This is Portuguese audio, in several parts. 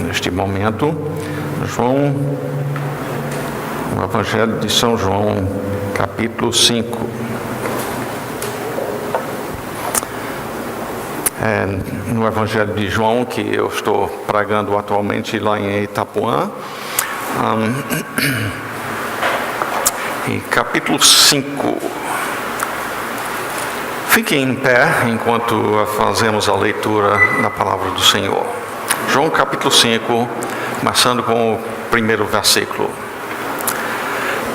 neste momento, o Evangelho de São João, capítulo 5. No Evangelho de João, que eu estou pregando atualmente lá em Itapuã, em capítulo 5. Fiquem em pé enquanto fazemos a leitura da palavra do Senhor. João capítulo 5, começando com o primeiro versículo.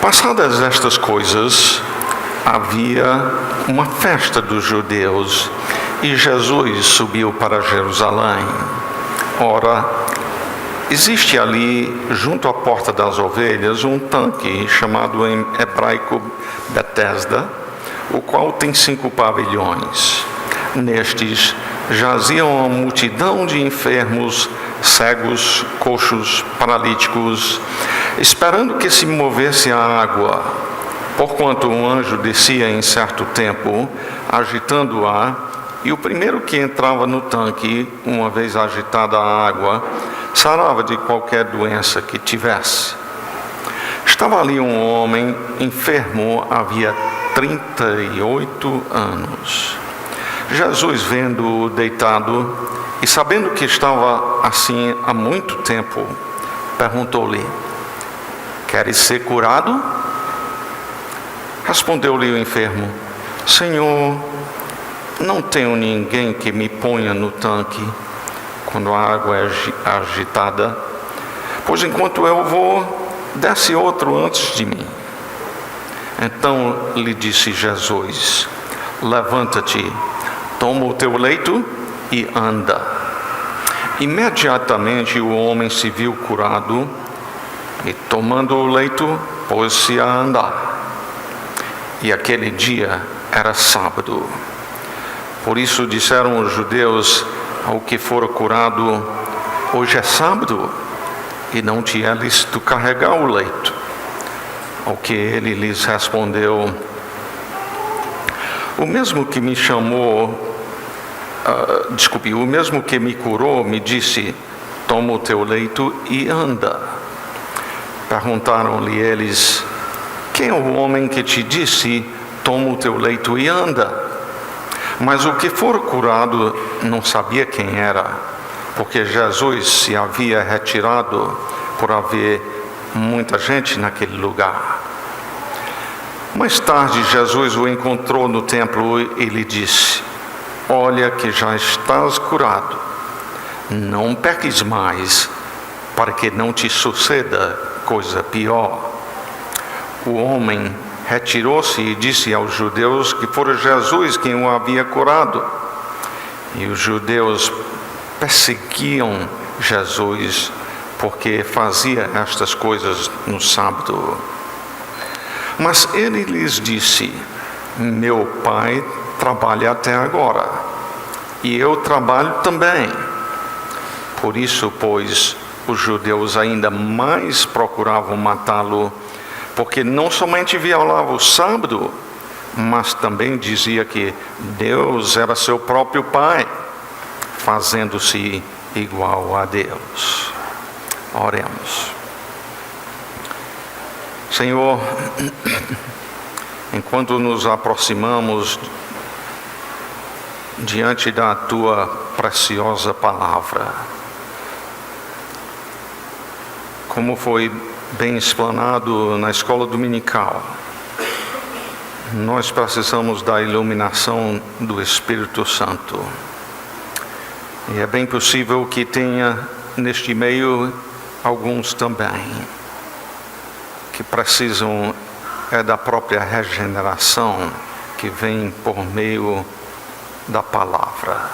Passadas estas coisas, havia uma festa dos judeus e Jesus subiu para Jerusalém. Ora, existe ali, junto à porta das ovelhas, um tanque chamado em hebraico Betesda, o qual tem 5 pavilhões. Nestes jaziam uma multidão de enfermos, cegos, coxos, paralíticos, esperando que se movesse a água. Porquanto um anjo descia em certo tempo, agitando-a, e o primeiro que entrava no tanque, uma vez agitada a água, sarava de qualquer doença que tivesse. Estava ali um homem enfermo havia 38 anos. Jesus, vendo-o deitado e sabendo que estava assim há muito tempo, perguntou-lhe: queres ser curado? Respondeu-lhe o enfermo: Senhor, não tenho ninguém que me ponha no tanque quando a água é agitada, pois enquanto eu vou, desce outro antes de mim. Então lhe disse Jesus: levanta-te, toma o teu leito e anda. Imediatamente o homem se viu curado e, tomando o leito, pôs-se a andar. E aquele dia era sábado. Por isso disseram os judeus ao que fora curado: hoje é sábado e não te é lícito carregar o leito. Ao que ele lhes respondeu: o mesmo que me curou me disse: toma o teu leito e anda. Perguntaram-lhe eles: quem é o homem que te disse: toma o teu leito e anda? Mas o que fora curado não sabia quem era, porque Jesus se havia retirado por haver muita gente naquele lugar. Mais tarde, Jesus o encontrou no templo e lhe disse: olha que já estás curado, não peques mais, para que não te suceda coisa pior. O homem retirou-se e disse aos judeus que fora Jesus quem o havia curado. E os judeus perseguiam Jesus porque fazia estas coisas no sábado. Mas ele lhes disse: meu pai trabalha até agora, e eu trabalho também. Por isso, pois, os judeus ainda mais procuravam matá-lo, porque não somente violava o sábado, mas também dizia que Deus era seu próprio pai, fazendo-se igual a Deus. Oremos. Senhor, enquanto nos aproximamos diante da Tua preciosa palavra, como foi bem explanado na escola dominical, nós precisamos da iluminação do Espírito Santo. E é bem possível que tenha neste meio alguns também que precisam da própria regeneração que vem por meio da palavra.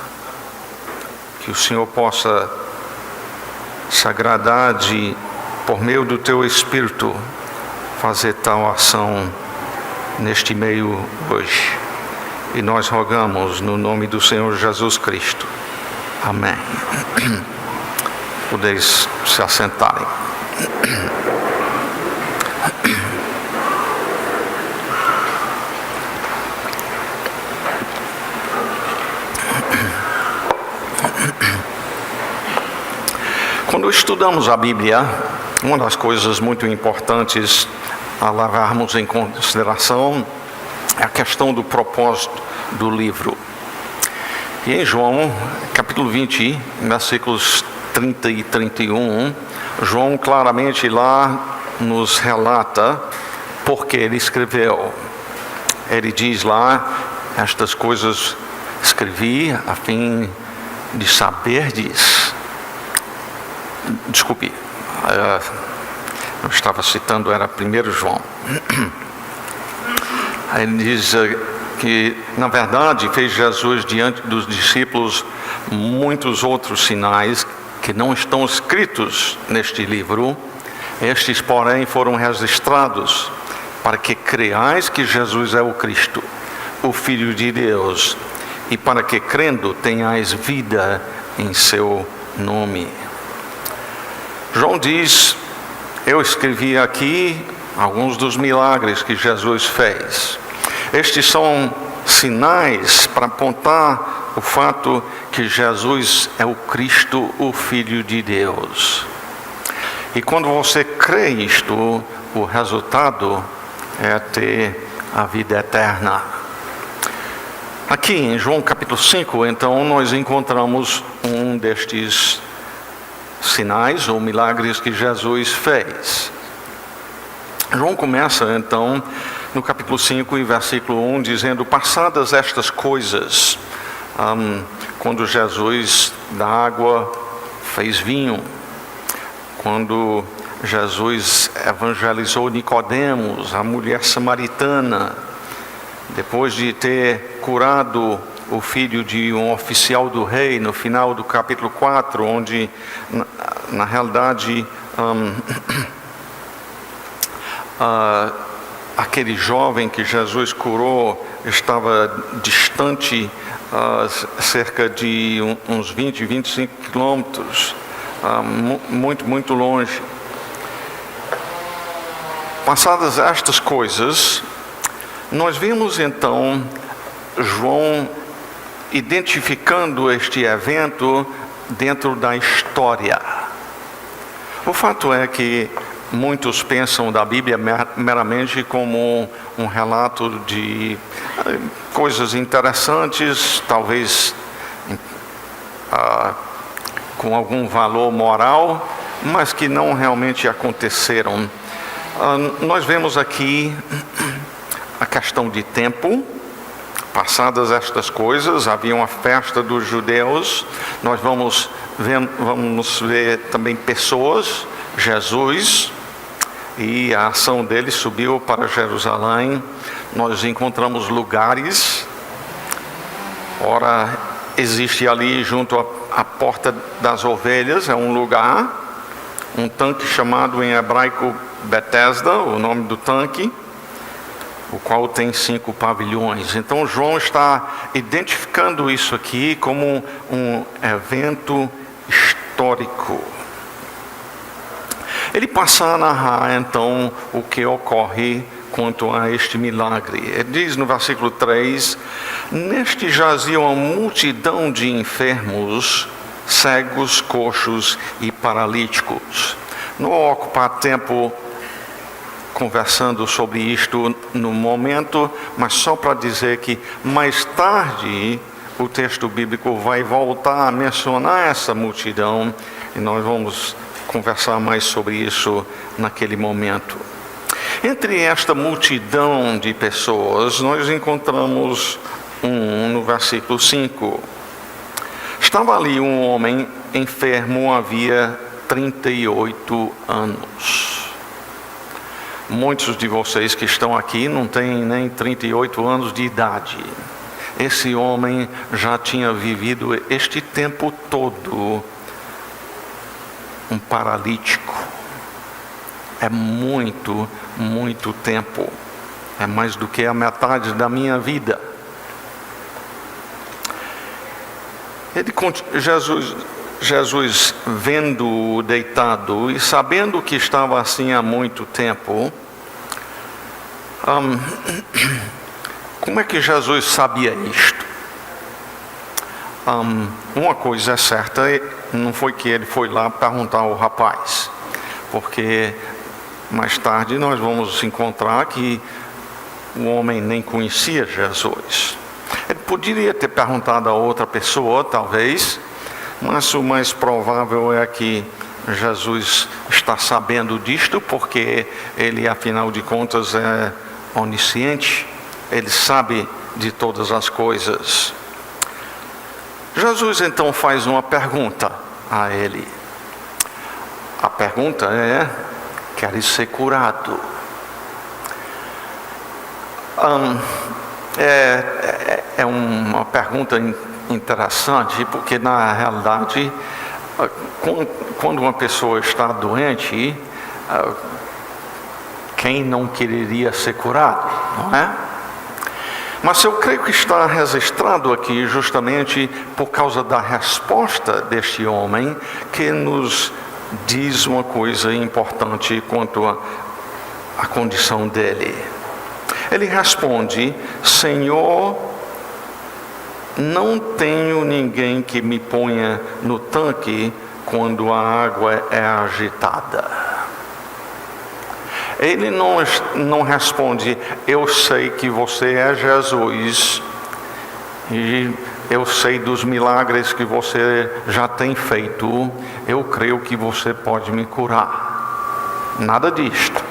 Que o Senhor possa se agradar de, por meio do Teu Espírito, fazer tal ação neste meio hoje. E nós rogamos no nome do Senhor Jesus Cristo. Amém. Podeis se assentarem. Quando estudamos a Bíblia, uma das coisas muito importantes a levarmos em consideração é a questão do propósito do livro. E em João, capítulo 20, versículos 30 e 31, João claramente lá nos relata porque ele escreveu. Ele diz lá: estas coisas escrevi a fim de saberdes. Desculpe, eu estava citando, era 1 João. Ele diz que, na verdade, fez Jesus diante dos discípulos muitos outros sinais que não estão escritos neste livro. Estes, porém, foram registrados para que creiais que Jesus é o Cristo, o Filho de Deus, e para que, crendo, tenhais vida em seu nome. João diz: eu escrevi aqui alguns dos milagres que Jesus fez. Estes são sinais para apontar o fato que Jesus é o Cristo, o Filho de Deus. E quando você crê isto, o resultado é ter a vida eterna. Aqui em João capítulo 5, então, nós encontramos um destes sinais ou milagres que Jesus fez. João começa então no capítulo 5 e versículo 1 dizendo: passadas estas coisas, quando Jesus da água fez vinho, quando Jesus evangelizou Nicodemos, a mulher samaritana, depois de ter curado o filho de um oficial do rei, no final do capítulo 4, onde na realidade aquele jovem que Jesus curou estava distante cerca de uns 20, 25 quilômetros, muito longe. Passadas estas coisas, nós vimos então João identificando este evento dentro da história. O fato é que muitos pensam da Bíblia meramente como um relato de coisas interessantes, talvez com algum valor moral, mas que não realmente aconteceram. Nós vemos aqui a questão de tempo. Passadas estas coisas, havia uma festa dos judeus. Nós vamos ver também pessoas, Jesus, e a ação dele subiu para Jerusalém. Nós encontramos lugares. Ora, existe ali junto à porta das ovelhas, é um lugar, um tanque chamado em hebraico Betesda, o nome do tanque, o qual tem 5 pavilhões. Então João está identificando isso aqui como um evento histórico. Ele passa a narrar então o que ocorre quanto a este milagre. Ele diz no versículo 3: neste jazia uma multidão de enfermos, cegos, coxos e paralíticos. Não vou ocupar tempo conversando sobre isto no momento, mas só para dizer que mais tarde o texto bíblico vai voltar a mencionar essa multidão e nós vamos conversar mais sobre isso naquele momento. Entre esta multidão de pessoas, nós encontramos no versículo 5. Estava ali um homem enfermo havia 38 anos. Muitos de vocês que estão aqui não têm nem 38 anos de idade. Esse homem já tinha vivido este tempo todo um paralítico. É muito tempo. É mais do que a metade da minha vida. Jesus vendo-o deitado e sabendo que estava assim há muito tempo, como é que Jesus sabia isto? Uma coisa é certa, não foi que ele foi lá perguntar ao rapaz, porque mais tarde nós vamos encontrar que o homem nem conhecia Jesus. Ele poderia ter perguntado a outra pessoa, talvez, mas o mais provável é que Jesus está sabendo disto, porque ele, afinal de contas, é onisciente, ele sabe de todas as coisas. Jesus então faz uma pergunta a ele. A pergunta é: queres ser curado? É uma pergunta interessante, porque na realidade, quando uma pessoa está doente, quem não quereria ser curado, não é? Mas eu creio que está registrado aqui justamente por causa da resposta deste homem, que nos diz uma coisa importante quanto à condição dele. Ele responde: Senhor, não tenho ninguém que me ponha no tanque quando a água é agitada. Ele não responde: eu sei que você é Jesus e eu sei dos milagres que você já tem feito, eu creio que você pode me curar. Nada disto.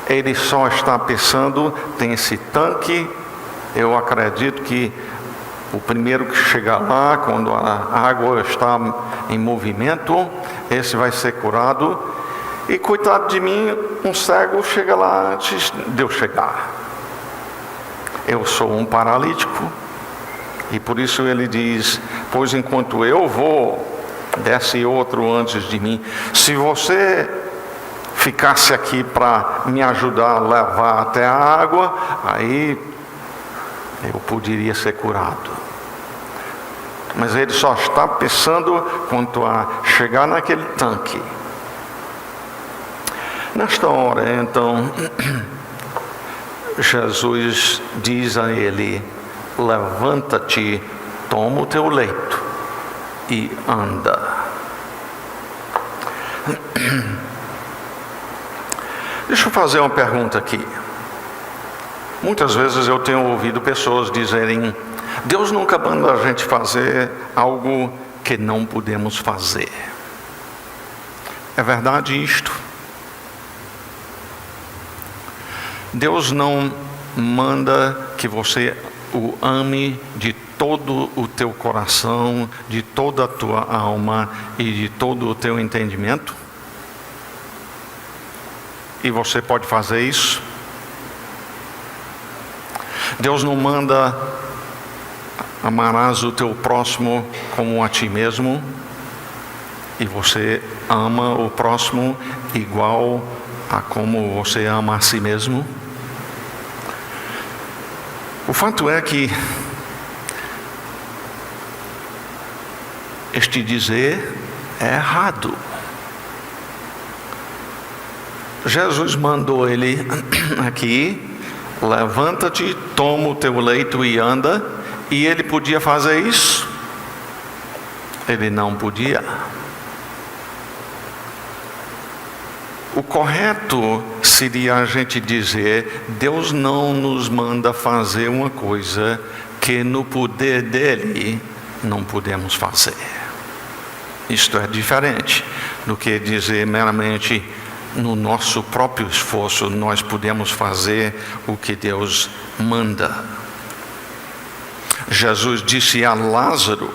Ele só está pensando: tem esse tanque, eu acredito que o primeiro que chegar lá, quando a água está em movimento, esse vai ser curado. E coitado de mim, um cego chega lá antes de eu chegar. Eu sou um paralítico. E por isso ele diz: pois enquanto eu vou, desce outro antes de mim. Se você ficasse aqui para me ajudar a levar até a água, aí eu poderia ser curado. Mas ele só está pensando quanto a chegar naquele tanque. Nesta hora, então, Jesus diz a ele: levanta-te, toma o teu leito e anda. Deixa eu fazer uma pergunta aqui. Muitas vezes eu tenho ouvido pessoas dizerem: Deus nunca manda a gente fazer algo que não podemos fazer. É verdade isto? Deus não manda que você o ame de todo o teu coração, de toda a tua alma e de todo o teu entendimento? E você pode fazer isso? Deus não manda: amarás o teu próximo como a ti mesmo, e você ama o próximo igual a como você ama a si mesmo? O fato é que este dizer é errado. Jesus mandou ele aqui: levanta-te, toma o teu leito e anda. E ele podia fazer isso? Ele não podia. O correto seria a gente dizer: Deus não nos manda fazer uma coisa que no poder dele não podemos fazer. Isto é diferente do que dizer meramente: no nosso próprio esforço nós podemos fazer o que Deus manda. Jesus disse a Lázaro: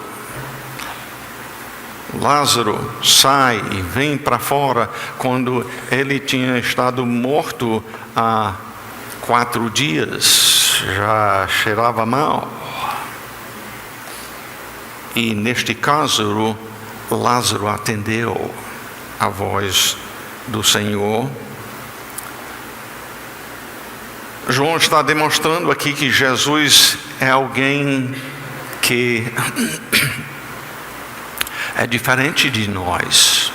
Lázaro, sai e vem para fora, quando ele tinha estado morto há 4 dias, já cheirava mal. E neste caso, Lázaro atendeu a voz do Senhor. João está demonstrando aqui que Jesus é alguém que é diferente de nós.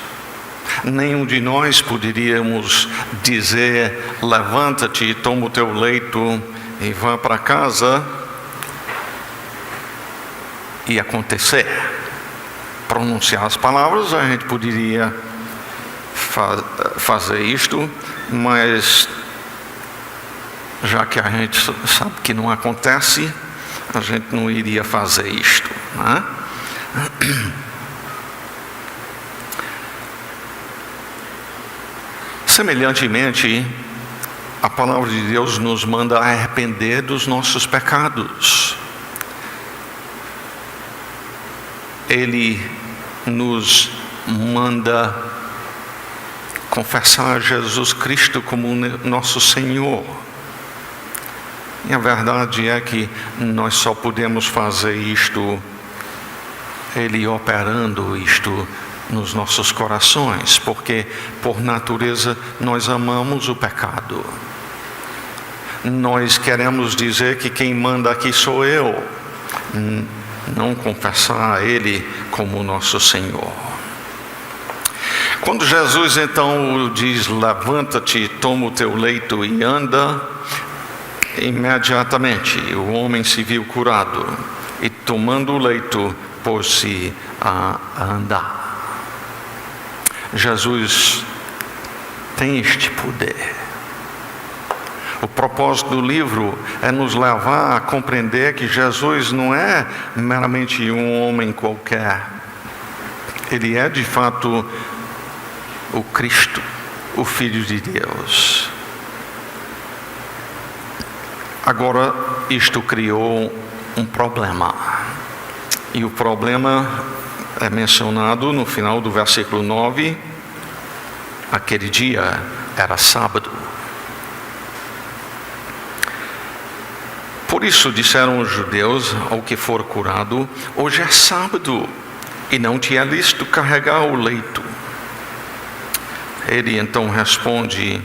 Nenhum de nós poderíamos dizer: levanta-te, toma o teu leito e vá para casa, e acontecer. pronunciar as palavras, a gente poderia fazer isto, mas já que a gente sabe que não acontece, a gente não iria fazer isto, né? Semelhantemente, a palavra de Deus nos manda arrepender dos nossos pecados. Ele nos manda confessar Jesus Cristo como nosso Senhor. E a verdade é que nós só podemos fazer isto, Ele operando isto nos nossos corações, porque por natureza nós amamos o pecado. Nós queremos dizer que quem manda aqui sou eu, não confessar a Ele como nosso Senhor. Quando Jesus então diz: levanta-te, toma o teu leito e anda, imediatamente o homem se viu curado e, tomando o leito, pôs-se a andar. Jesus tem este poder. O propósito do livro é nos levar a compreender que Jesus não é meramente um homem qualquer. Ele é de fato o Cristo, o Filho de Deus. Agora, isto criou um problema. E o problema é mencionado no final do versículo 9. Aquele dia era sábado. Por isso disseram os judeus ao que for curado: hoje é sábado e não te é lícito carregar o leito. Ele então responde: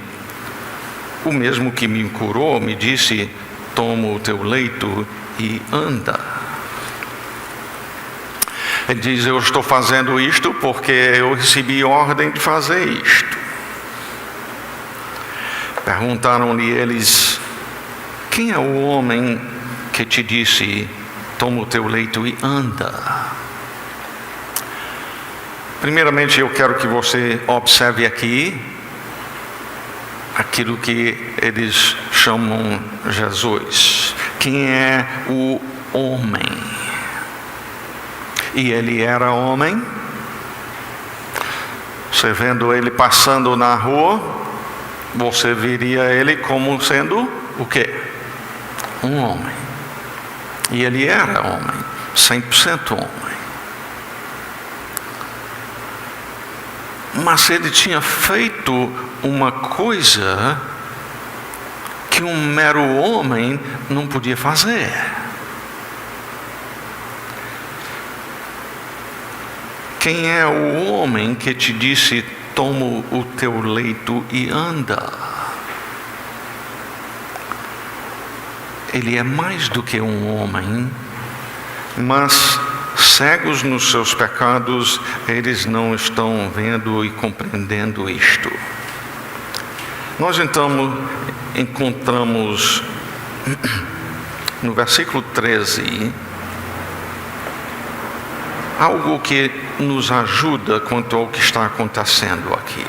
o mesmo que me curou me disse: toma o teu leito e anda. Ele diz: eu estou fazendo isto porque eu recebi ordem de fazer isto. Perguntaram-lhe eles: quem é o homem que te disse: toma o teu leito e anda? Primeiramente, eu quero que você observe aqui aquilo que eles chamam Jesus. Quem é o homem? E ele era homem. Você vendo ele passando na rua, você veria ele como sendo o quê? Um homem. E ele era homem, 100% homem. Mas ele tinha feito uma coisa que um mero homem não podia fazer. Quem é o homem que te disse: toma o teu leito e anda? Ele é mais do que um homem, mas cegos nos seus pecados, eles não estão vendo e compreendendo isto. Nós então encontramos no versículo 13 algo que nos ajuda quanto ao que está acontecendo aqui.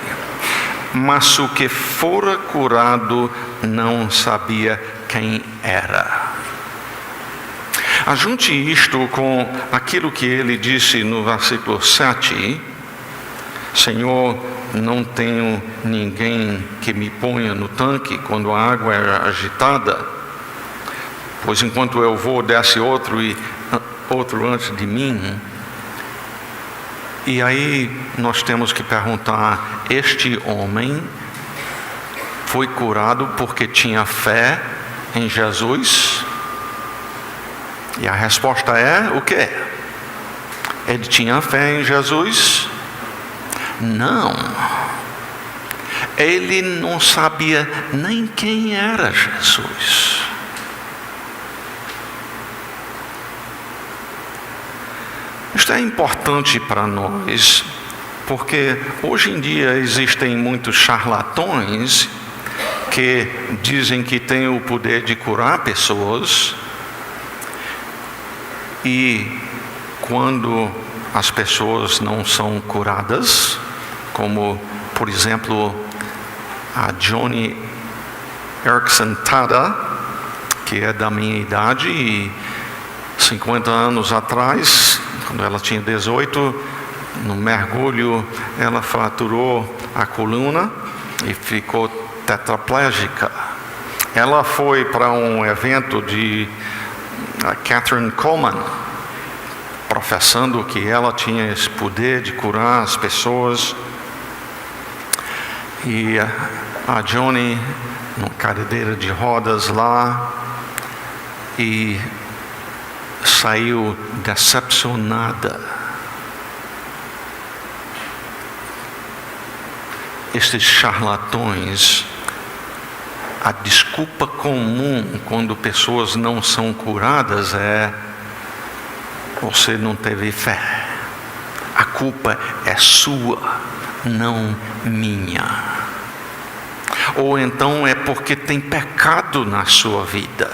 Mas o que fora curado não sabia quem era. Ajunte isto com aquilo que ele disse no versículo 7. Senhor, não tenho ninguém que me ponha no tanque quando a água é agitada, pois enquanto eu vou, desce outro e outro antes de mim. E aí nós temos que perguntar: este homem foi curado porque tinha fé em Jesus? E a resposta é o quê? Ele tinha fé em Jesus? Não. Ele não sabia nem quem era Jesus. Isto é importante para nós, porque hoje em dia existem muitos charlatões que dizem que têm o poder de curar pessoas, e quando as pessoas não são curadas, como, por exemplo, a Joni Eareckson Tada, que é da minha idade, e 50 anos atrás, quando ela tinha 18, no mergulho, ela fraturou a coluna e ficou tetraplégica. Ela foi para um evento de Kathryn Kuhlman, professando que ela tinha esse poder de curar as pessoas. E a Joni, numa cadeira de rodas lá, e saiu decepcionada. Estes charlatões, a desculpa comum quando pessoas não são curadas é: você não teve fé. A culpa é sua, não minha. Ou então é porque tem pecado na sua vida.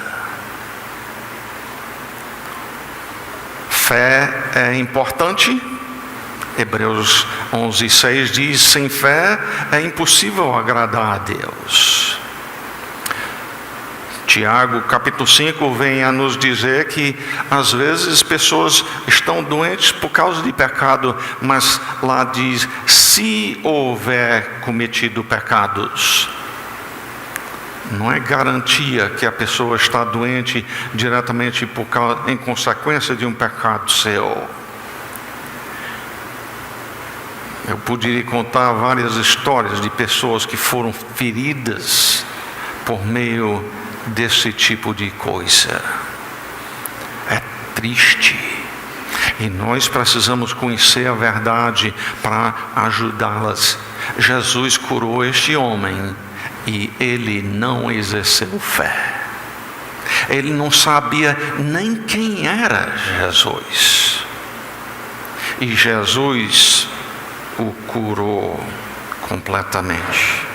Fé é importante. Hebreus 11:6 diz: sem fé é impossível agradar a Deus. Tiago, capítulo 5, vem a nos dizer que às vezes pessoas estão doentes por causa de pecado, mas lá diz: se houver cometido pecados. Não é garantia que a pessoa está doente diretamente em consequência de um pecado seu. Eu poderia contar várias histórias de pessoas que foram feridas por meio desse tipo de coisa. É triste. E nós precisamos conhecer a verdade para ajudá-las. Jesus curou este homem e ele não exerceu fé. Ele não sabia nem quem era Jesus. E Jesus o curou completamente.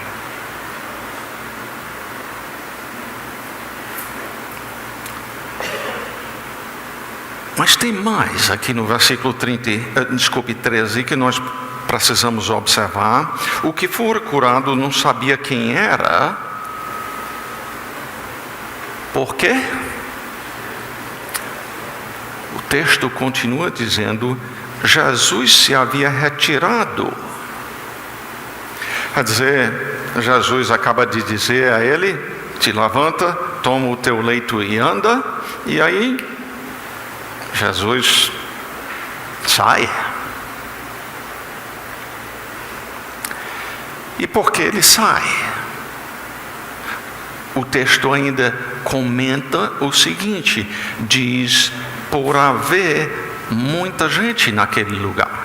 Mas tem mais aqui no versículo 13 que nós precisamos observar. O que for curado não sabia quem era. Por quê? O texto continua dizendo: Jesus se havia retirado. Quer dizer, Jesus acaba de dizer a ele: te levanta, toma o teu leito e anda. E aí Jesus sai. E por que ele sai? O texto ainda comenta o seguinte: diz, por haver muita gente naquele lugar.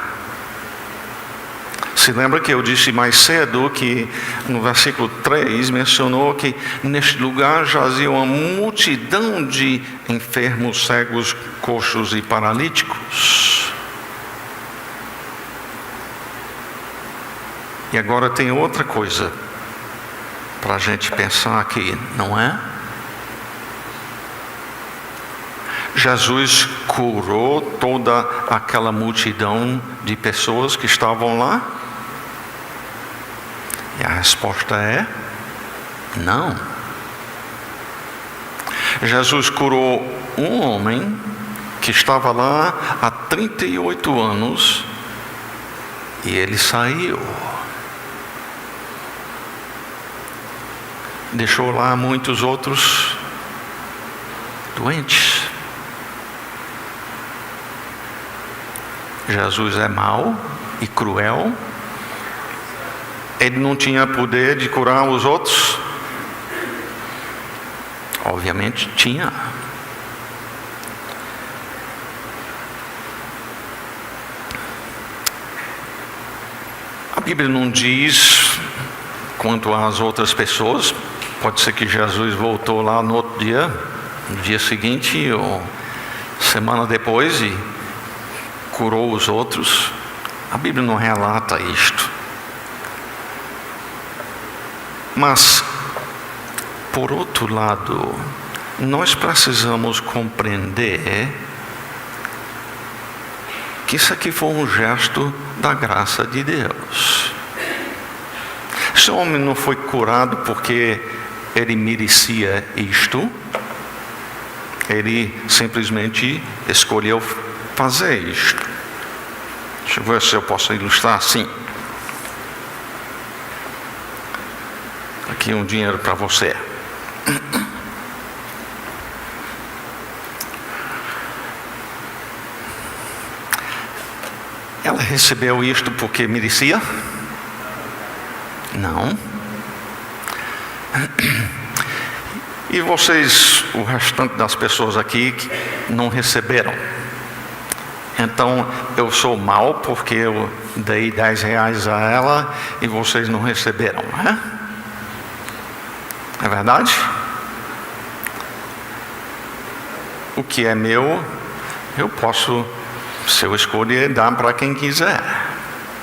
Se lembra que eu disse mais cedo que no versículo 3 mencionou que neste lugar jazia uma multidão de enfermos, cegos, coxos e paralíticos. E agora tem outra coisa para a gente pensar aqui, não é? Jesus curou toda aquela multidão de pessoas que estavam lá? E a resposta é: não. Jesus curou um homem que estava lá há 38 anos e ele saiu. Deixou lá muitos outros doentes. Jesus é mau e cruel. Ele não tinha poder de curar os outros? Obviamente tinha. A Bíblia não diz quanto às outras pessoas. Pode ser que Jesus voltou lá no outro dia, no dia seguinte ou semana depois e curou os outros. A Bíblia não relata isto. Mas, por outro lado, nós precisamos compreender que isso aqui foi um gesto da graça de Deus. Esse homem não foi curado porque ele merecia isto. Ele simplesmente escolheu fazer isto. Deixa eu ver se eu posso ilustrar assim. Aqui um dinheiro para você. Ela recebeu isto porque merecia? Não. E vocês, o restante das pessoas aqui, não receberam. Então, eu sou mau porque eu dei R$10 a ela e vocês não receberam, não é? É verdade? O que é meu, eu posso, se eu escolher, dar para quem quiser.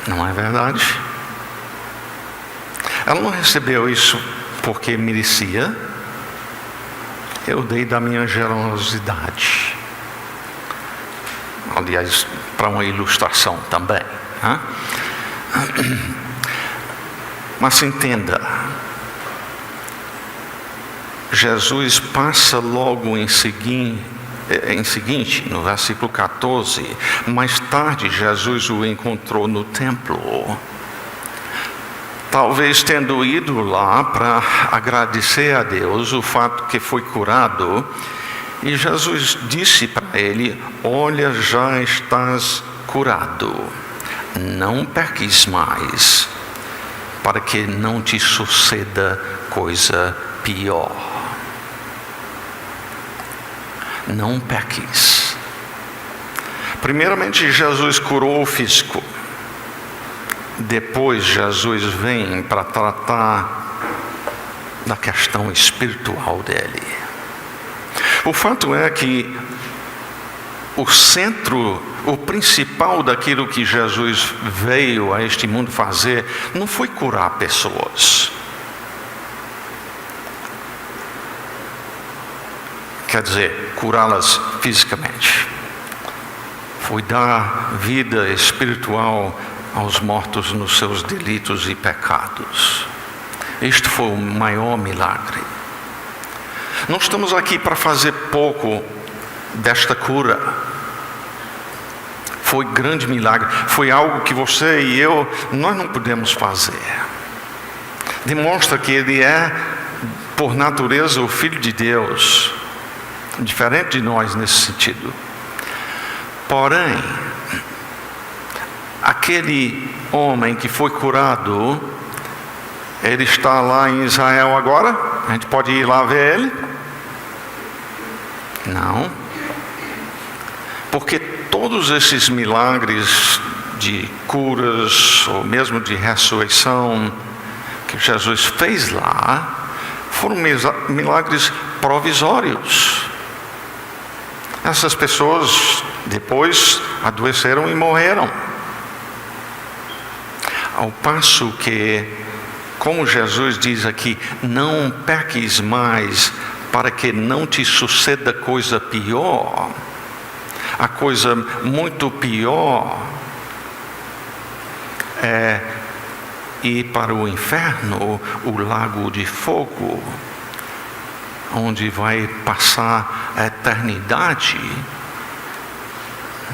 Não é verdade? Ela não recebeu isso porque merecia. Eu dei da minha generosidade. Aliás, para uma ilustração também. Né? Mas entenda, Jesus passa logo em seguinte, no versículo 14, mais tarde Jesus o encontrou no templo. Talvez tendo ido lá para agradecer a Deus o fato que foi curado, e Jesus disse para ele: olha, já estás curado, não peques mais, para que não te suceda coisa pior. Não peques. Primeiramente, Jesus curou o físico. Depois Jesus vem para tratar da questão espiritual dele. O fato é que o centro, o principal daquilo que Jesus veio a este mundo fazer, não foi curar pessoas. Quer dizer, curá-las fisicamente. Foi dar vida espiritual aos mortos nos seus delitos e pecados. Este foi o maior milagre. Não estamos aqui para fazer pouco desta cura. Foi grande milagre. Foi algo que você e eu, nós não podemos fazer. Demonstra que Ele é, por natureza, o Filho de Deus. Diferente de nós nesse sentido. Porém, aquele homem que foi curado, ele está lá em Israel agora? A gente pode ir lá ver ele? Não. Porque todos esses milagres de curas, ou mesmo de ressurreição, que Jesus fez lá, foram milagres provisórios. Essas pessoas depois adoeceram e morreram. Ao passo que, como Jesus diz aqui, não peques mais para que não te suceda coisa pior. A coisa muito pior é ir para o inferno, o lago de fogo, onde vai passar a eternidade,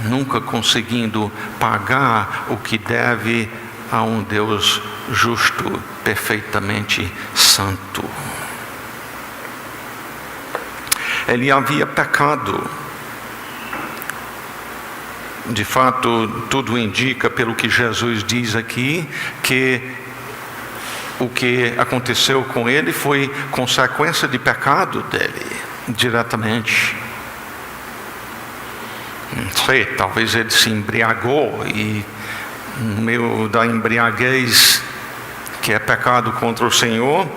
nunca conseguindo pagar o que deve a um Deus justo, perfeitamente santo. Ele havia pecado. De fato, tudo indica, pelo que Jesus diz aqui, que o que aconteceu com ele foi consequência de pecado dele, diretamente. Não sei, talvez ele se embriagou e, no meio da embriaguez, que é pecado contra o Senhor,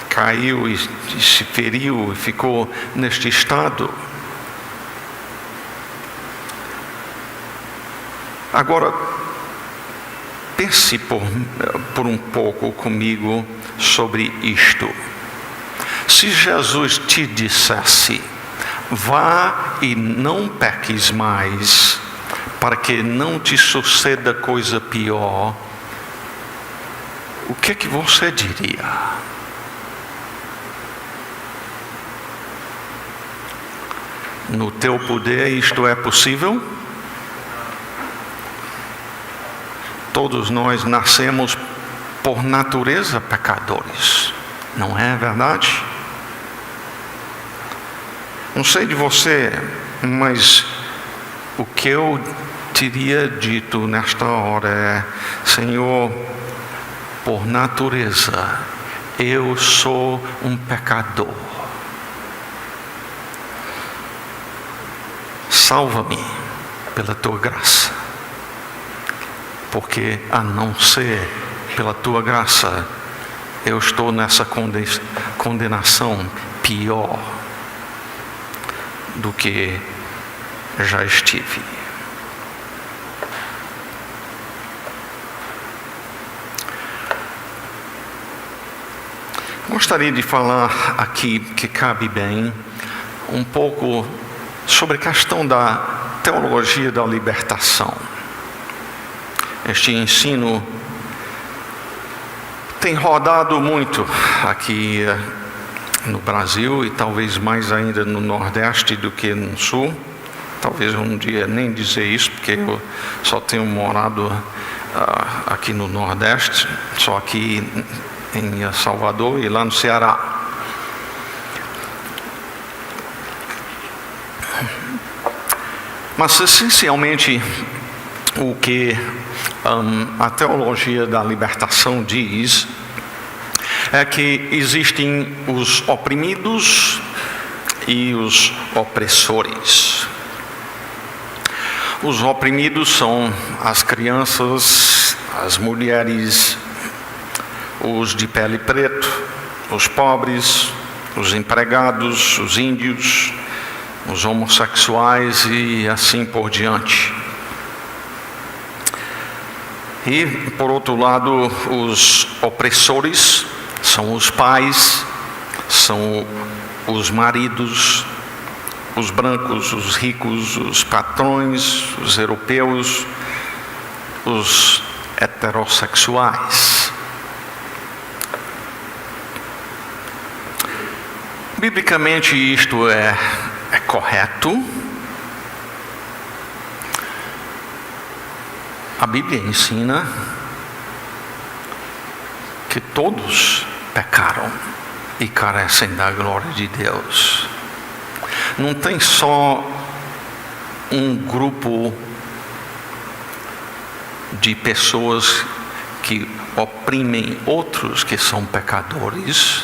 caiu e se feriu e ficou neste estado. Agora, pense por um pouco comigo sobre isto. Se Jesus te dissesse: vá e não peques mais, para que não te suceda coisa pior, o que você diria? No teu poder isto é possível? Todos nós nascemos por natureza pecadores, não é verdade? Não sei de você, mas o que eu teria dito nesta hora é: Senhor, por natureza, eu sou um pecador. Salva-me pela tua graça, porque a não ser pela tua graça, eu estou nessa condenação pior do que já estive. Gostaria de falar aqui, que cabe bem, um pouco sobre a questão da teologia da libertação. Este ensino tem rodado muito aqui no Brasil e talvez mais ainda no Nordeste do que no Sul. Talvez um dia nem dizer isso, porque eu só tenho morado aqui no Nordeste, só aqui em Salvador e lá no Ceará. Mas essencialmente o que a teologia da libertação diz é que existem os oprimidos e os opressores. Os oprimidos são as crianças, as mulheres, os de pele preta, os pobres, os empregados, os índios, os homossexuais e assim por diante. E, por outro lado, os opressores são os pais, são os maridos, os brancos, os ricos, os patrões, os europeus, os heterossexuais. Biblicamente isto é correto. A Bíblia ensina que todos pecaram e carecem da glória de Deus. Não tem só um grupo de pessoas que oprimem outros que são pecadores.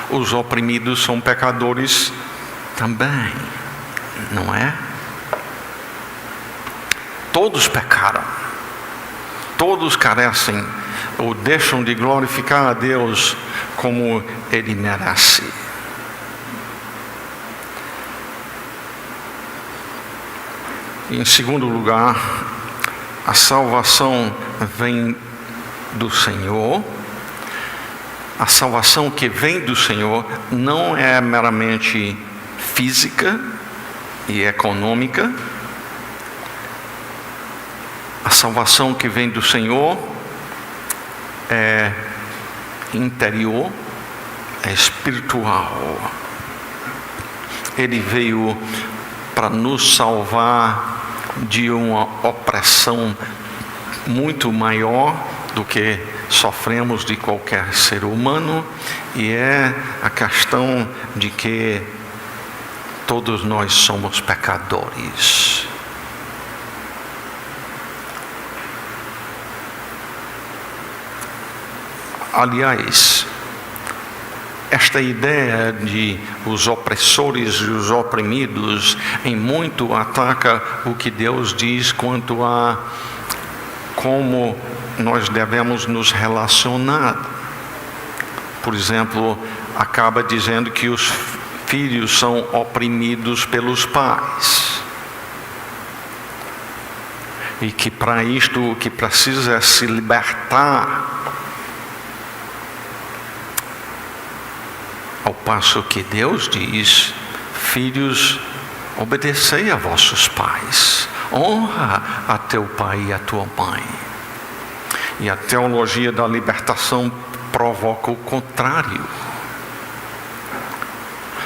Os oprimidos são pecadores também, não é? Todos pecaram, todos carecem ou deixam de glorificar a Deus como Ele merece. Em segundo lugar, a salvação vem do Senhor. A salvação que vem do Senhor não é meramente física e econômica. A salvação que vem do Senhor é interior, é espiritual. Ele veio para nos salvar de uma opressão muito maior do que sofremos de qualquer ser humano, e é a questão de que todos nós somos pecadores. Aliás, esta ideia de os opressores e os oprimidos em muito ataca o que Deus diz quanto a como nós devemos nos relacionar. Por exemplo, acaba dizendo que os filhos são oprimidos pelos pais. E que para isto o que precisa é se libertar. Ao passo que Deus diz: filhos, obedecei a vossos pais. honra a teu pai e a tua mãe. E a teologia da libertação provoca o contrário.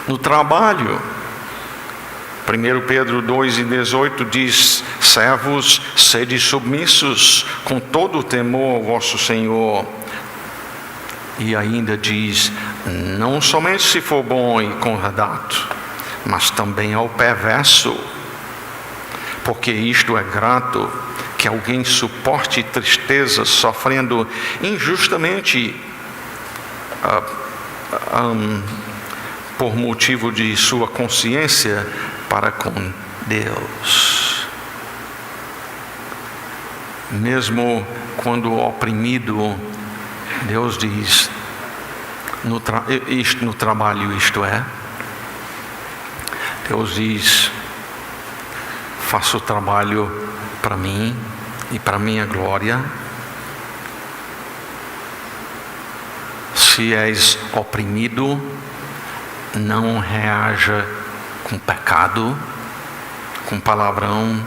No trabalho, 1 Pedro 2:18 diz: servos, sede submissos com todo o temor ao vosso Senhor. E ainda diz: não somente se for bom e conradado, mas também ao perverso. Porque isto é grato, que alguém suporte tristeza sofrendo injustamente por motivo de sua consciência para com Deus. Mesmo quando oprimido, Deus diz, no trabalho isto é, Deus diz: faço o trabalho para mim e para minha glória. Se és oprimido, não reaja com pecado, com palavrão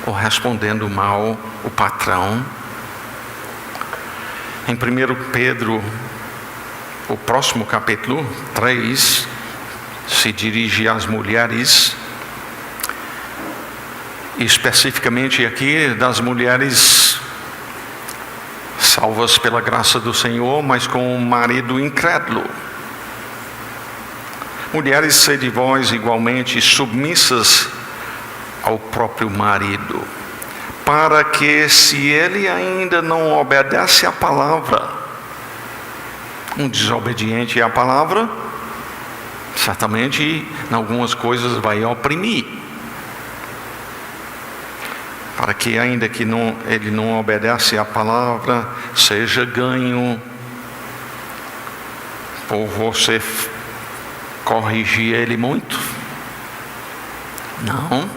ou respondendo mal o patrão. Em 1 Pedro, o próximo capítulo 3, se dirige às mulheres, especificamente aqui das mulheres salvas pela graça do Senhor, mas com um marido incrédulo. Mulheres, sede vós igualmente submissas ao próprio marido, para que, se ele ainda não obedece à palavra, um desobediente à palavra, certamente em algumas coisas vai oprimir. Para que, ainda que ele não obedece à palavra, seja ganho por você corrigir ele muito. Não.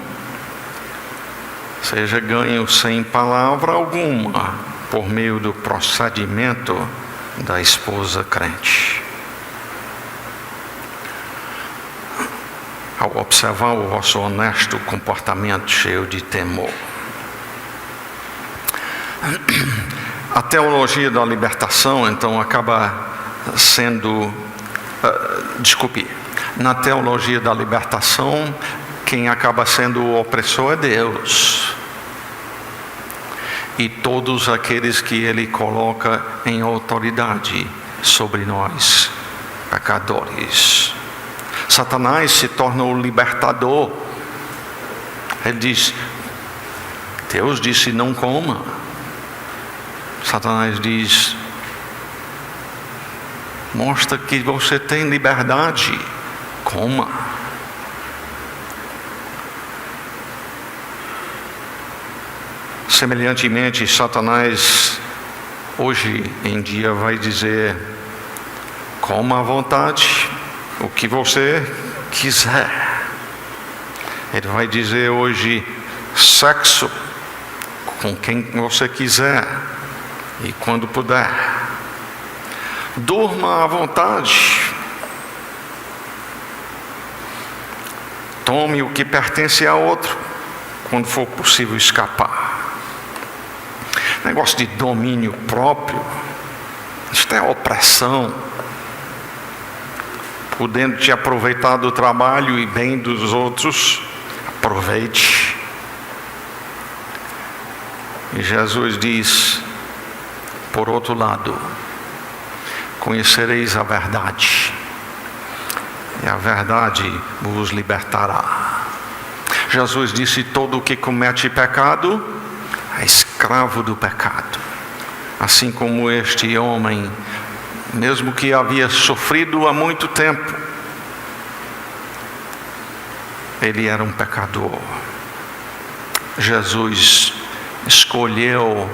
Seja ganho sem palavra alguma, por meio do procedimento da esposa crente. Ao observar o vosso honesto comportamento cheio de temor. A teologia da libertação, então, acaba sendo... na teologia da libertação, quem acaba sendo o opressor é Deus. E todos aqueles que Ele coloca em autoridade sobre nós, pecadores. Satanás se torna o libertador. Ele diz: Deus disse não coma. Satanás diz: mostra que você tem liberdade, coma. Semelhantemente, Satanás hoje em dia vai dizer: coma à vontade, o que você quiser. Ele vai dizer hoje: sexo com quem você quiser e quando puder. Durma à vontade. Tome o que pertence a outro quando for possível escapar. Negócio de domínio próprio, isto é opressão. Podendo te aproveitar do trabalho e bem dos outros, aproveite. E Jesus diz, por outro lado: conhecereis a verdade, e a verdade vos libertará. Jesus disse: todo o que comete pecado é escravo do pecado. Assim como este homem, mesmo que havia sofrido há muito tempo, ele era um pecador. Jesus escolheu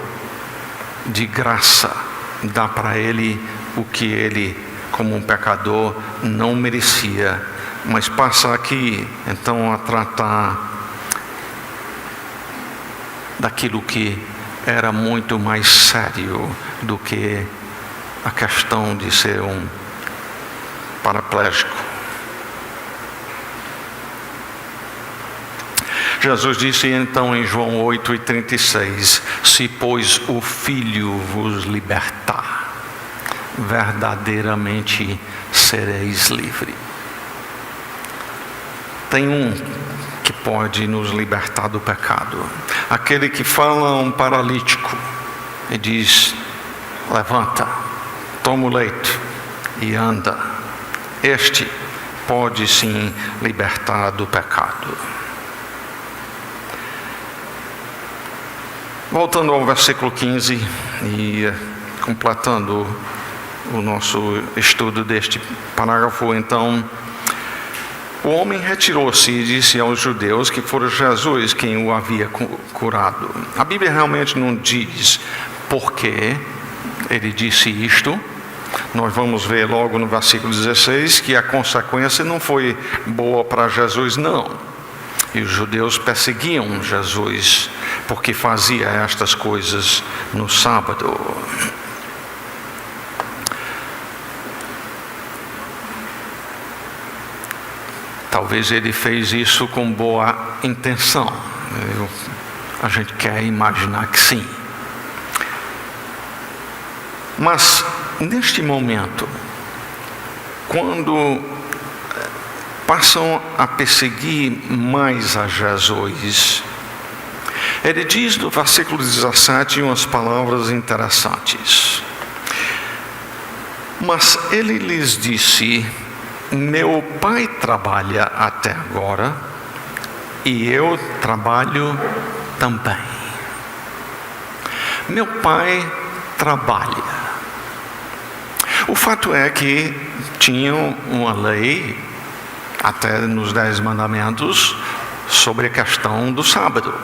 de graça dar para ele o que ele, como um pecador, não merecia. Mas passa aqui então a tratar daquilo que era muito mais sério do que a questão de ser um paraplégico. Jesus disse então em João 8:36: se pois o Filho vos libertar, verdadeiramente sereis livres. Tem um que pode nos libertar do pecado, aquele que fala a um paralítico e diz: levanta, toma o leito e anda. Este pode sim libertar do pecado. Voltando ao versículo 15 e completando o nosso estudo deste parágrafo, então, o homem retirou-se e disse aos judeus que fora Jesus quem o havia curado. A Bíblia realmente não diz por que ele disse isto. Nós vamos ver logo no versículo 16 que a consequência não foi boa para Jesus, não. E os judeus perseguiam Jesus porque fazia estas coisas no sábado. Talvez ele fez isso com boa intenção. A gente quer imaginar que sim. Mas neste momento, quando passam a perseguir mais a Jesus, ele diz no versículo 17 umas palavras interessantes. Mas ele lhes disse: meu pai trabalha até agora e eu trabalho também. Meu pai trabalha. O fato é que tinham uma lei, até nos 10 mandamentos, sobre a questão do sábado.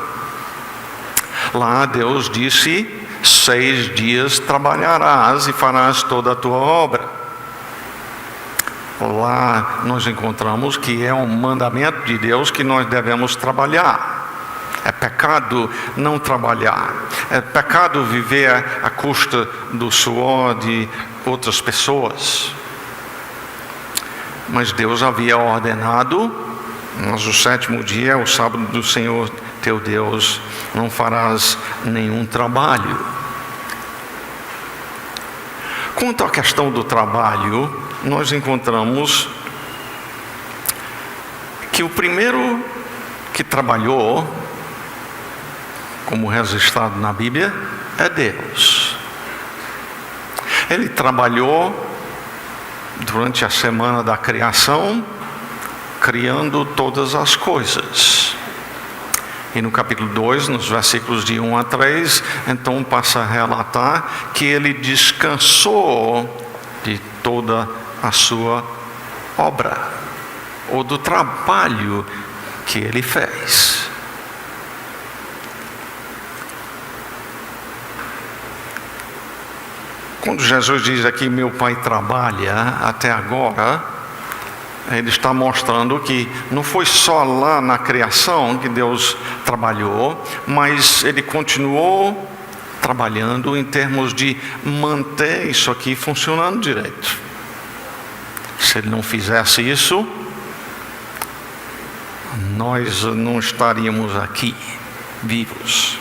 Lá Deus disse: 6 dias trabalharás e farás toda a tua obra. Lá nós encontramos que é um mandamento de Deus que nós devemos trabalhar. É pecado não trabalhar. É pecado viver à custa do suor de outras pessoas. Mas Deus havia ordenado: mas o 7º dia é o sábado do Senhor teu Deus, não farás nenhum trabalho. Quanto à questão do trabalho, nós encontramos que o primeiro que trabalhou, como registrado na Bíblia, é Deus. Ele trabalhou durante a semana da criação, criando todas as coisas. E no capítulo 2, nos versículos de 1 a 3, então passa a relatar que ele descansou de toda a sua obra, ou do trabalho que ele fez. Quando Jesus diz aqui: meu pai trabalha até agora, ele está mostrando que não foi só lá na criação que Deus trabalhou, mas ele continuou trabalhando em termos de manter isso aqui funcionando direito. Se ele não fizesse isso, nós não estaríamos aqui vivos.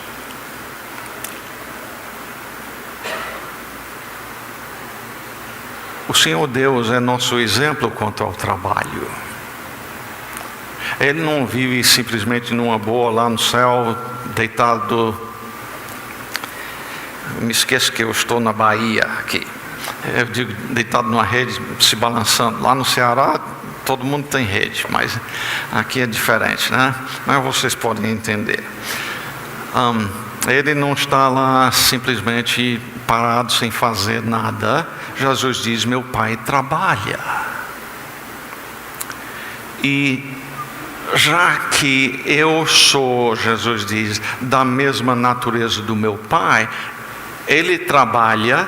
O Senhor Deus é nosso exemplo quanto ao trabalho. Ele não vive simplesmente numa boa lá no céu, deitado. Me esqueço que eu estou na Bahia aqui. Eu digo deitado numa rede, se balançando. Lá no Ceará todo mundo tem rede, mas aqui é diferente, né? Mas vocês podem entender. Ele não está lá simplesmente parado sem fazer nada. Jesus diz: meu pai trabalha. E já que eu sou, Jesus diz, da mesma natureza do meu pai, ele trabalha,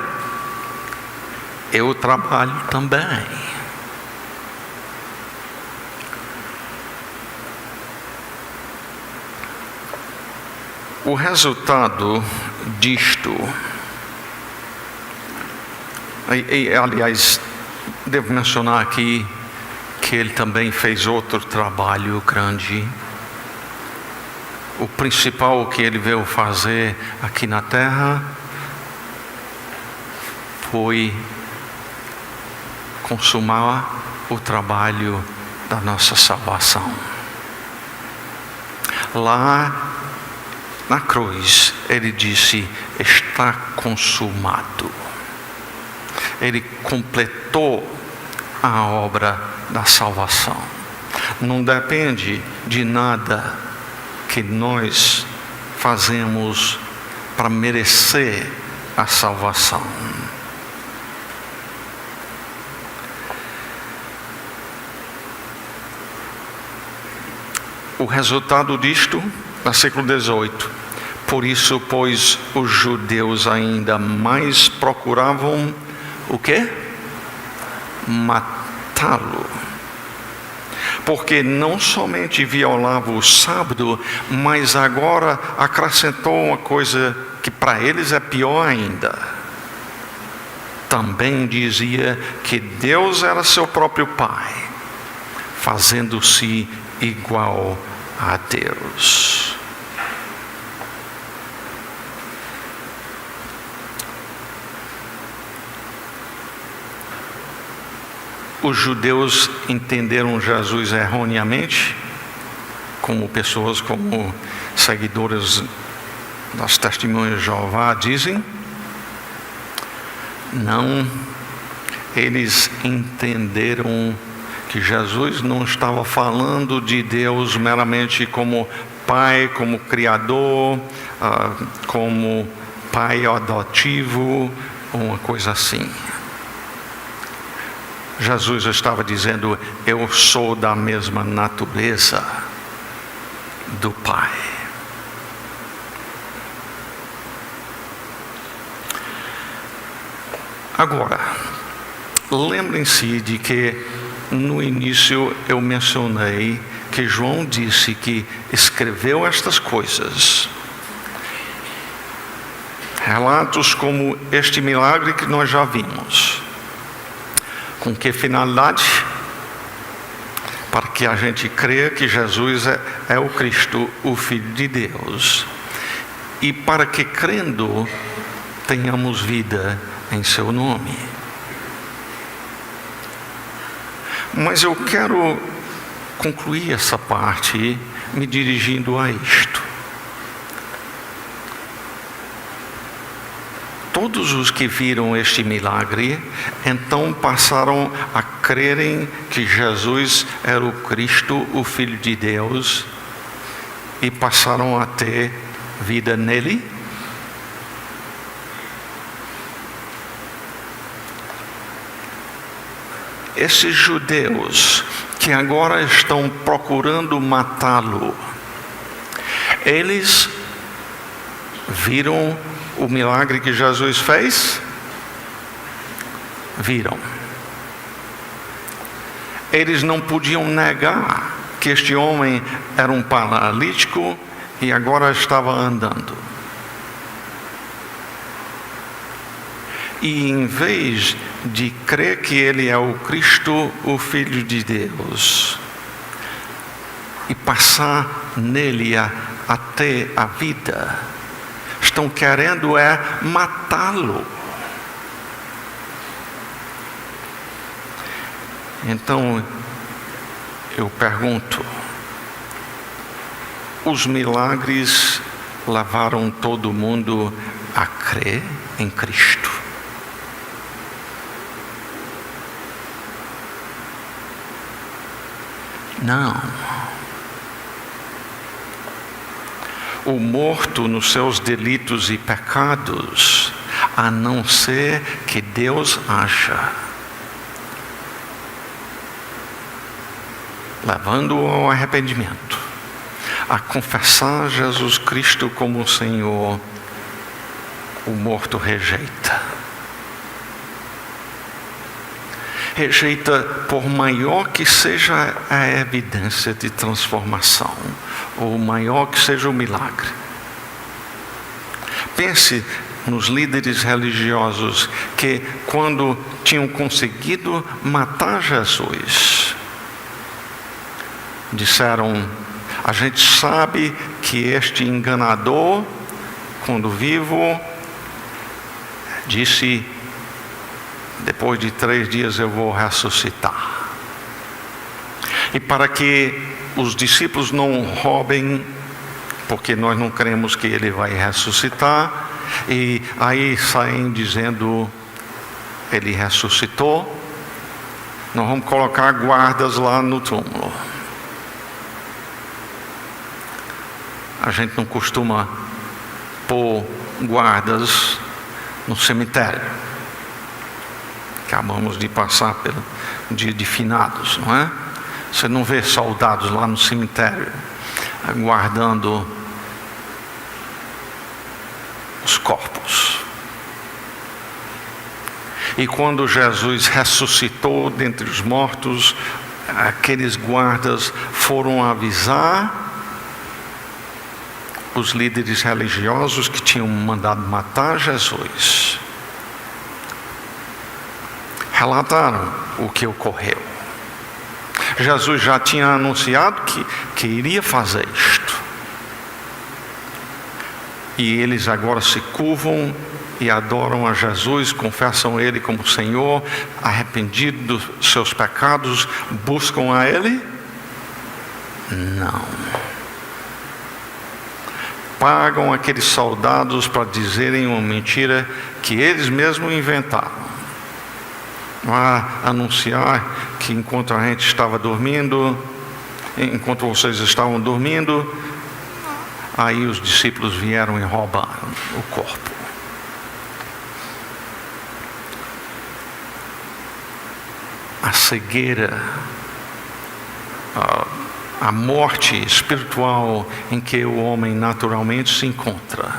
eu trabalho também. O resultado disto, aliás, devo mencionar aqui que ele também fez outro trabalho grande. o principal que ele veio fazer aqui na terra foi consumar o trabalho da nossa salvação. Lá na cruz, ele disse: está consumado. Ele completou a obra da salvação. Não depende de nada que nós fazemos para merecer a salvação. O resultado disto, versículo 18: por isso, pois, os judeus ainda mais procuravam o quê? Matá-lo. Porque não somente violava o sábado, mas agora acrescentou uma coisa que para eles é pior ainda. Também dizia que Deus era seu próprio Pai, fazendo-se igual a Deus. Os judeus entenderam Jesus erroneamente, como pessoas como seguidores das Testemunhas de Jeová dizem. Não, eles entenderam que Jesus não estava falando de Deus meramente como Pai, como Criador, como Pai adotivo, uma coisa assim. Jesus estava dizendo: eu sou da mesma natureza do Pai. Agora, lembrem-se de que no início eu mencionei que João disse que escreveu estas coisas, relatos como este milagre que nós já vimos. Com que finalidade? Para que a gente creia que Jesus é o Cristo, o Filho de Deus. E para que, crendo, tenhamos vida em seu nome. Mas eu quero concluir essa parte me dirigindo a isto. Todos os que viram este milagre, então passaram a crerem que Jesus era o Cristo, o Filho de Deus, e passaram a ter vida nele. Esses judeus que agora estão procurando matá-lo, eles viram o milagre que Jesus fez? Viram. Eles não podiam negar que este homem era um paralítico e agora estava andando. E em vez de crer que ele é o Cristo, o Filho de Deus, e passar nele a ter a vida, estão querendo matá-lo. Então, eu pergunto: os milagres levaram todo mundo a crer em Cristo? Não. O morto nos seus delitos e pecados, a não ser que Deus haja, levando-o ao arrependimento, a confessar Jesus Cristo como Senhor, o morto rejeita. Rejeita por maior que seja a evidência de transformação, ou maior que seja o milagre. Pense nos líderes religiosos que, quando tinham conseguido matar Jesus, disseram: a gente sabe que que este enganador, quando vivo, disse: depois de 3 dias eu vou ressuscitar. E para que os discípulos não roubem, porque nós não cremos que ele vai ressuscitar, e aí saem dizendo: ele ressuscitou, nós vamos colocar guardas lá no túmulo. A gente não costuma pôr guardas no cemitério. Acabamos de passar pelo dia de finados, não é? Você não vê soldados lá no cemitério guardando os corpos. E quando Jesus ressuscitou dentre os mortos, aqueles guardas foram avisar os líderes religiosos que tinham mandado matar Jesus. Relataram o que ocorreu. Jesus já tinha anunciado que iria fazer isto. E eles agora se curvam e adoram a Jesus, confessam Ele como Senhor, arrependidos dos seus pecados, buscam a Ele? Não. Pagam aqueles soldados para dizerem uma mentira que eles mesmos inventaram. Vai anunciar que enquanto a gente estava dormindo, enquanto vocês estavam dormindo, aí os discípulos vieram e roubaram o corpo. A cegueira, a morte espiritual em que o homem naturalmente se encontra,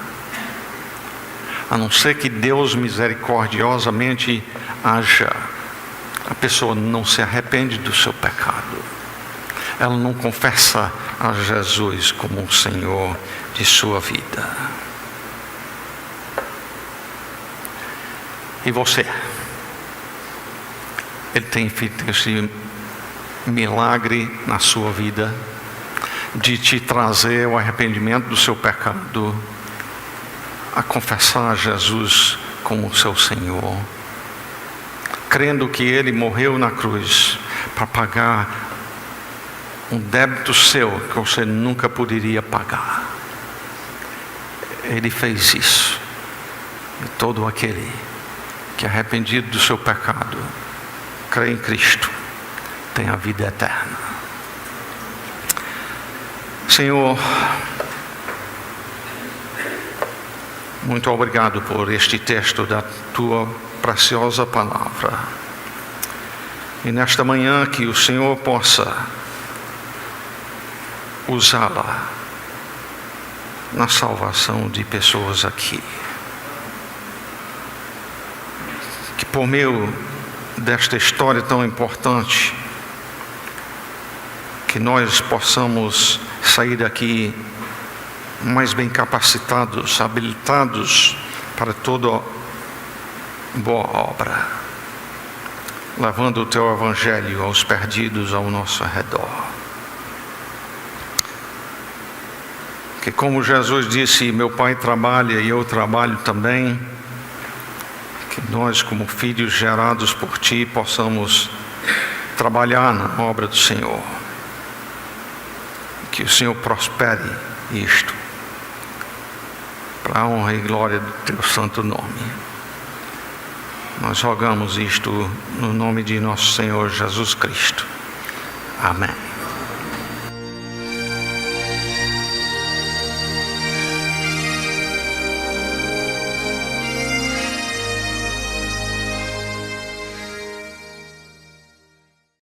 a não ser que Deus misericordiosamente haja, a pessoa não se arrepende do seu pecado, ela não confessa a Jesus como o Senhor de sua vida. E você? Ele tem feito esse milagre na sua vida de te trazer o arrependimento do seu pecado, a confessar a Jesus como seu Senhor, crendo que Ele morreu na cruz para pagar um débito seu que você nunca poderia pagar. Ele fez isso. E todo aquele que é arrependido do seu pecado, crê em Cristo, tem a vida eterna. Senhor, muito obrigado por este texto da Tua preciosa palavra. E nesta manhã que o Senhor possa usá-la na salvação de pessoas aqui. Que por meio desta história tão importante, que nós possamos sair daqui mais bem capacitados, habilitados para toda boa obra, levando o Teu Evangelho aos perdidos ao nosso redor. Que como Jesus disse, meu Pai trabalha e eu trabalho também, que nós como filhos gerados por Ti possamos trabalhar na obra do Senhor. Que o Senhor prospere isto, para a honra e glória do Teu santo nome. Nós rogamos isto no nome de nosso Senhor Jesus Cristo. Amém.